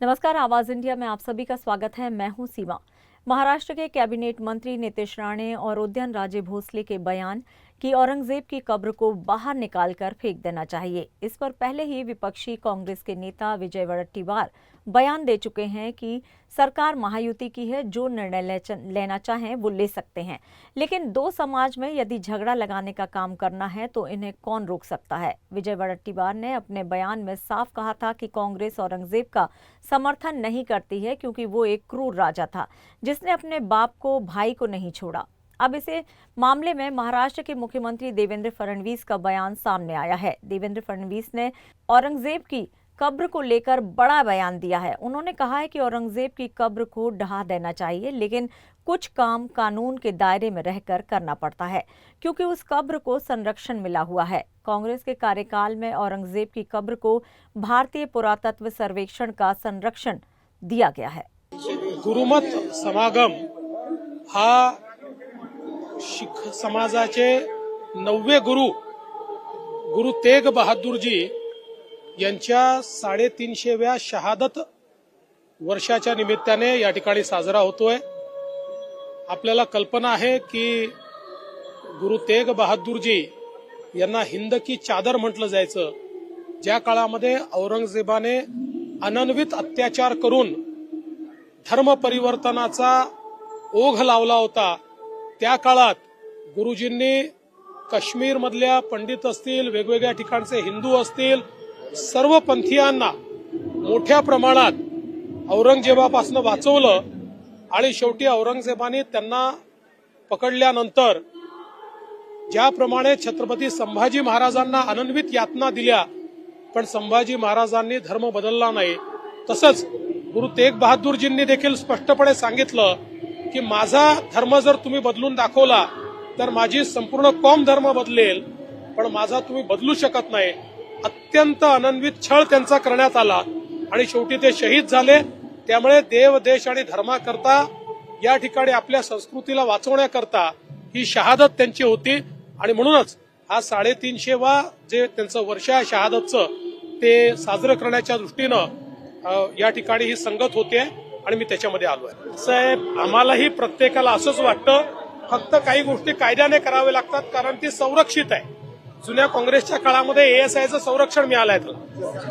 नमस्कार, आवाज इंडिया में आप सभी का स्वागत है। मैं हूं सीमा। महाराष्ट्र के कैबिनेट मंत्री नीतीश राणे और उद्यन राजे भोसले के बयान कि औरंगजेब की कब्र को बाहर निकालकर फेंक देना चाहिए, इस पर पहले ही विपक्षी कांग्रेस के नेता विजय वडेट्टीवार बयान दे चुके हैं कि सरकार महायुति की है, जो निर्णय लेना चाहें वो ले सकते हैं, लेकिन दो समाज में यदि झगड़ा लगाने का काम करना है तो इन्हें कौन रोक सकता है। विजय वडेट्टीवार ने अपने बयान में साफ कहा था कि कांग्रेस औरंगजेब का समर्थन नहीं करती है क्योंकि वो एक क्रूर राजा था जिसने अपने बाप को भाई को नहीं छोड़ा। अब इसे मामले में महाराष्ट्र के मुख्यमंत्री देवेंद्र फडणवीस का बयान सामने आया है। देवेंद्र फडणवीस ने औरंगजेब की कब्र को लेकर बड़ा बयान दिया है। उन्होंने कहा है कि औरंगजेब की कब्र को ढहा देना चाहिए, लेकिन कुछ काम कानून के दायरे में रहकर करना पड़ता है क्योंकि उस कब्र को संरक्षण मिला हुआ है। कांग्रेस के कार्यकाल में औरंगजेब की कब्र को भारतीय पुरातत्व सर्वेक्षण का संरक्षण दिया गया है। गुरुमत समागम हा शीख समाजाचे 9वे गुरु तेग बहादूरजी यांच्या 350व्या शहादत वर्षाच्या निमित्ताने या ठिकाणी साजरा होतोय। आपल्याला कल्पना आहे की गुरु तेग बहादूरजी यांना हिंद की चादर म्हटलं जायचं। ज्या काळामध्ये औरंगजेबाने अनन्वित अत्याचार करून धर्म परिवर्तनाचा ओघ लावला होता, त्या काळात गुरुजींनी काश्मीर मधल्या पंडित असतील, वेगवेगळ्या ठिकाणचे हिंदू असतील, सर्व पंथीयांना मोठ्या प्रमाणात औरंगजेबापासून वाचवलं आणि शेवटी औरंगजेबाने त्यांना पकडल्यानंतर ज्याप्रमाणे छत्रपती संभाजी महाराजांना अनन्वित यातना दिल्या, पण संभाजी महाराजांनी धर्म बदलला नाही, तसंच गुरु तेग बहादूरजींनी देखील स्पष्टपणे सांगितलं की माझा धर्म जर तुम्ही बदलून दाखवला तर माझी संपूर्ण कौम धर्म बदलेल, पण माझा तुम्ही बदलू शकत नाही। अत्यंत अनन्वित छळ त्यांचा करण्यात आला आणि शेवटी ते शहीद झाले। त्यामुळे देव, देश आणि धर्माकरता या ठिकाणी आपल्या संस्कृतीला वाचवण्याकरता ही शहादत त्यांची होती आणि म्हणूनच हा 350वा जे त्यांचं वर्ष आहे शहादतचं, ते साजरं करण्याच्या दृष्टीनं या ठिकाणी ही संगत होते आणि मी त्याच्यामध्ये आलोय। साहेब, आम्हालाही प्रत्येकाला असंच वाटतं, फक्त काही गोष्टी कायद्याने करावे लागतात कारण ती संरक्षित आहे। जुन्या काँग्रेसच्या काळामध्ये एएसआयचं संरक्षण मिळालंय त्याला।